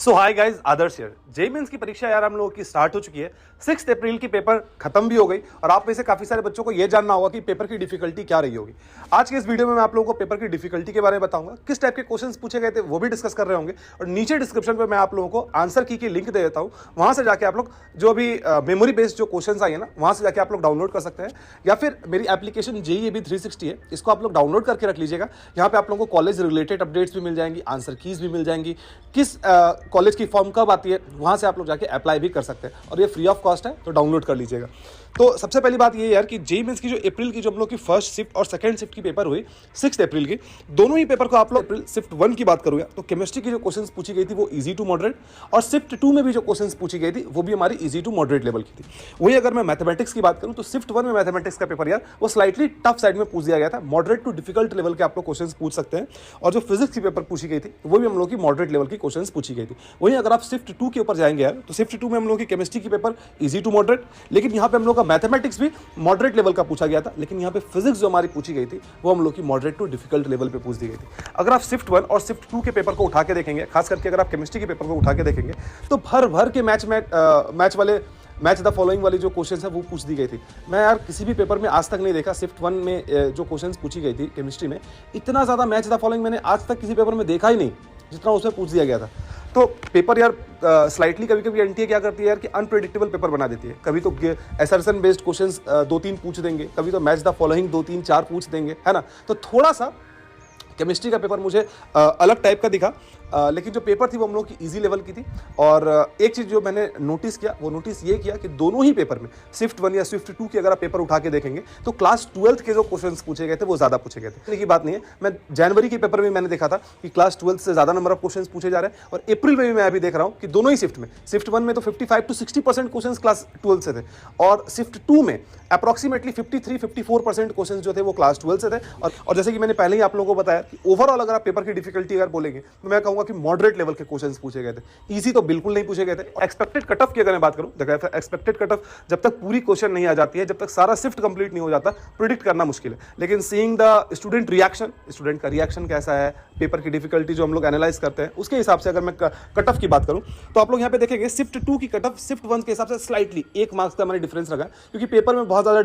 So hi guys, Adarsh here. JEE mains की परीक्षा यार हम लोगों की स्टार्ट हो चुकी है। 6 अप्रैल की पेपर खत्म भी हो गई और आप में से काफी सारे बच्चों को यह जानना होगा कि पेपर की डिफिकल्टी क्या रही होगी। आज के इस वीडियो में मैं आप लोगों को पेपर की डिफिकल्टी के बारे में बताऊंगा, किस टाइप के क्वेश्चंस पूछे गए थे वो भी डिस्कस कर रहे होंगे और नीचे डिस्क्रिप्शन में मैं आप लोगों को आंसर की लिंक दे देता हूं। वहां से जाके आप लोग जो अभी मेमोरी बेस्ड जो क्वेश्चन आई है ना, वहां से जाके आप लोग डाउनलोड कर सकते हैं, या फिर मेरी एप्लीकेशन जेईई एबी 360 है, इसको आप लोग डाउनलोड करके रख लीजिएगा। यहाँ पे आप लोगों को कॉलेज रिलेटेड अपडेट्स भी मिल जाएंगी, आंसर कीज भी मिल जाएंगी, किस कॉलेज की फॉर्म कब आती है वहां से आप लोग जाके अप्लाई भी कर सकते हैं और ये फ्री ऑफ कॉस्ट है, तो डाउनलोड कर लीजिएगा। तो सबसे पहली बात ये यार कि जेईई मेंस की जो अप्रैल की जो हम लोग की फर्स्ट शिफ्ट और सेकंड शिफ्ट की पेपर हुई 6 अप्रैल की, दोनों ही पेपर को आप लोग अप्रैल शिफ्ट 1 की बात करूंगा तो केमिस्ट्री की जो क्वेश्चंस पूछी गई थी वो इजी टू मॉडरेट, और शिफ्ट 2 में भी जो क्वेश्चंस पूछी गई थी वो भी हमारी इजी टू मॉडरेट लेवल की थी। वही अगर मैं मैथमेटिक्स की बात करूं तो शिफ्ट 1 में मैथमेटिक्स का पेपर यार वो स्लाइटली टफ साइड में पूछ दिया गया था, मॉडरेट टू डिफिकल्ट लेवल के आप लोग क्वेश्चंस पूछ सकते हैं। और जो फिजिक्स की पेपर पूछी गई थी वो भी हम लोग की मॉडरेट लेवल की क्वेश्चंस पूछी गई थी। वहीं अगर आप शिफ्ट 2 के ऊपर जाएंगे यार तो शिफ्ट 2 में हम लोग की केमिस्ट्री की पेपर इजी टू मॉडरेट, लेकिन यहाँ पे हम लोग का मैथमेटिक्स भी मॉडरेट लेवल का पूछा गया था, लेकिन यहाँ पे फिजिक्स जो हमारी पूछी गई थी वो हम लोग की मॉडरेट टू डिफिकल्ट लेवल पे पूछ दी गई थी। अगर आप शिफ्ट 1 और शिफ्ट 2 के पेपर को उठा के देखेंगे, खास करके अगर आप केमिस्ट्री के पेपर को उठा के देखेंगे तो भर भर के मैच द फॉलोइंग वाली जो क्वेश्चन है वो पूछ दी गई थी। मैं यार किसी भी पेपर में आज तक नहीं देखा शिफ्ट 1 में जो क्वेश्चंस पूछी गई थी केमिस्ट्री में, इतना ज्यादा मैच द फॉलोइंग मैंने आज तक किसी पेपर में देखा ही नहीं जितना उसमें पूछ दिया गया था। तो पेपर यार स्लाइटली कभी कभी एनटीए क्या करती है यार कि अनप्रेडिक्टेबल पेपर बना देती है। कभी तो असर्शन बेस्ड क्वेश्चंस 2-3 पूछ देंगे, कभी तो मैच द फॉलोइंग 2-3-4 पूछ देंगे, है ना। तो थोड़ा सा केमिस्ट्री का पेपर मुझे अलग टाइप का दिखा, लेकिन जो पेपर थी वो हम लोग की इजी लेवल की थी। और एक चीज़ जो मैंने नोटिस किया वो नोटिस ये किया कि दोनों ही पेपर में शिफ्ट 1 या शिफ्ट 2 की अगर आप पेपर उठा के देखेंगे तो क्लास 12th के जो क्वेश्चंस पूछे गए थे वो ज़्यादा पूछे गए थे। की बात नहीं है, मैं जनवरी के पेपर में मैंने देखा था कि क्लास 12th से ज़्यादा नंबर ऑफ क्वेश्चन पूछे जा रहे हैं, और अप्रैल में भी मैं अभी देख रहा हूँ कि दोनों ही शिफ्ट में, शिफ्ट 1 में तो 55 to 60% क्वेश्चन क्लास 12 से थे, और शिफ्ट 2 में अप्रॉक्सीमेटली 53-54% क्वेश्चन जो थे वो क्लास 12 से थे। और जैसे कि मैंने पहले ही आप लोगों को बताया कि ओवरऑल अगर आप पेपर की डिफिकल्टी अगर बोलेंगे तो मैं कहूंगा कि मॉडरेट लेवल के क्वेश्चंस पूछे गए थे, इजी तो बिल्कुल नहीं पूछे गए थे। एक्सपेक्टेड कट ऑफ की अगर मैं बात करूं, देखो एक्सपेक्टेड कट ऑफ जब तक पूरी क्वेश्चन नहीं आ जाती है, जब तक सारा शिफ्ट कंप्लीट नहीं हो जाता, प्रिडिक्ट करना मुश्किल है। लेकिन seeing the student reaction, student का रिएक्शन कैसा है, पेपर की डिफिकल्टी जो हम लोग एनालाइज करते हैं उसके हिसाब से अगर मैं कट ऑफ की बात करूं तो आप लोग यहाँ पे देखेंगे शिफ्ट 2 की कट ऑफ शिफ्ट 1 के हिसाब से स्लाइटली 1 मार्क्स का मैंने डिफरेंस रखा, क्योंकि पेपर में बहुत ज्यादा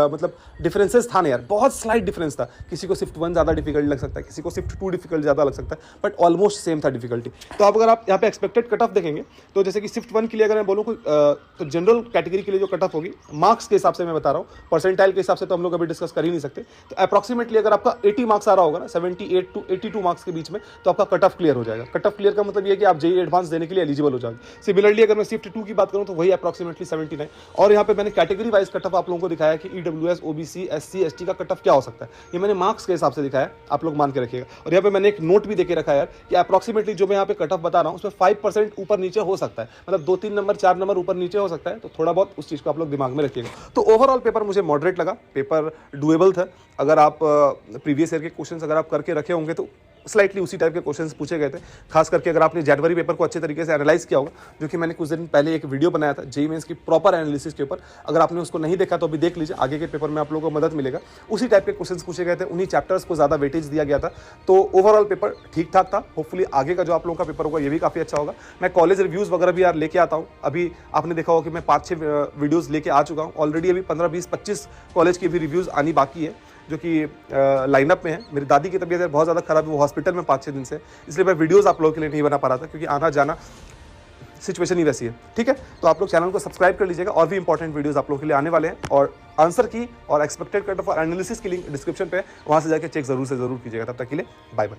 मतलब डिफरेंसेस था ना यार, बहुत स्लाइट डिफरेंस था। किसी को शिफ्ट 1 ज्यादा डिफिकल्ट लग सकता है, किसी को शिफ्ट 2 डिफिकल्ट ज्यादा लग सकता है, बट ऑलमोस्ट सेम था डिफिकल्टी। तो अब अगर आप यहाँ पे एक्सपेक्टेड कट ऑफ देखेंगे तो जैसे कि शिफ्ट 1 के लिए अगर मैं बोलूँ तो जनरल कैटेगरी के लिए जो कट ऑफ होगी मार्क्स के हिसाब से मैं बता रहा हूँ, परसेंटाइल के हिसाब से तो हम लोग अभी डिस्कस कर ही नहीं सकते। तो अप्रॉक्सीमेटली अगर आपका 80 मार्क्स आ रहा होगा ना, 78 to 82 मार्क्स के बीच में, तो आपका कट ऑफ क्लियर हो जाएगा। कट ऑफ क्लियर का मतलब ये कि आप जेईई एडवांस देने के लिए एलिजिबल हो जाएंगे। सिमिलरली अगर मैं शिफ्ट 2 की बात करूँ तो वही अप्रॉक्सीमेटली 79। और यहाँ पे मैंने कैटेगरी वाइज कट ऑफ आप लोगों को दिखाया कि ईडब्ल्यूएस, ओबीसी, एससी, एसटी का कट ऑफ क्या हो सकता है, ये मैंने मार्क्स के हिसाब से दिखाया, आप लोग मान के रखिएगा। और यहाँ पे मैंने एक नोट भी देके रखा है यार कि अप्रॉक्सीमेटली जो मैं यहाँ पे कट ऑफ बता रहा हूँ उसमें 5% ऊपर नीचे हो सकता है, मतलब 2-3 नंबर 4 नंबर ऊपर नीचे हो सकता है, तो थोड़ा बहुत उस चीज को आप लोग दिमाग में रखिएगा। तो ओवरऑल पेपर मुझे मॉडरेट लगा, पेपर डुएबल था। अगर आप प्रीवियस ईयर के क्वेश्चंस अगर आप करके रखे होंगे तो स्लाइटली उसी टाइप के क्वेश्चंस पूछे गए थे। खास करके अगर आपने जनवरी पेपर को अच्छे तरीके से एनालाइज किया होगा, जो कि मैंने कुछ दिन पहले एक वीडियो बनाया था जेईई मेंस की प्रॉपर एनालिसिस के ऊपर, अगर आपने उसको नहीं देखा तो अभी देख लीजिए, आगे के पेपर में आप लोगों को मदद मिलेगा। उसी टाइप के क्वेश्चंस पूछे गए थे, उन्हीं चैप्टर्स को ज्यादा वेटेज दिया गया था। तो ओवरऑल पेपर ठीक ठाक था। होपफुली आगे का जो आप लोगों का पेपर होगा ये भी काफी अच्छा होगा। मैं कॉलेज रिव्यूज वगैरह भी यार लेके आता हूँ। अभी आपने देखा होगा कि मैं 5-6 वीडियोज लेके आ चुका हूँ ऑलरेडी। अभी 15-20-25 कॉलेज की भी रिव्यूज आनी बाकी है जो कि लाइनअप में है। मेरी दादी की तबीयत बहुत ज़्यादा खराब है, वो हॉस्पिटल में 5-6 दिन से, इसलिए मैं वीडियोस आप लोगों के लिए नहीं बना पा रहा था, क्योंकि आना जाना सिचुएशन ही वैसी है। ठीक है, तो आप लोग चैनल को सब्सक्राइब कर लीजिएगा, और भी इंपॉर्टेंट वीडियोस आप लोगों के लिए आने वाले हैं। और आंसर की और एक्सपेक्टेड कट ऑफ और एनालिसिस की लिंक डिस्क्रिप्शन पे, वहाँ से जाकर चेक जरूर से जरूर कीजिएगा। तब तक के लिए बाय बाय।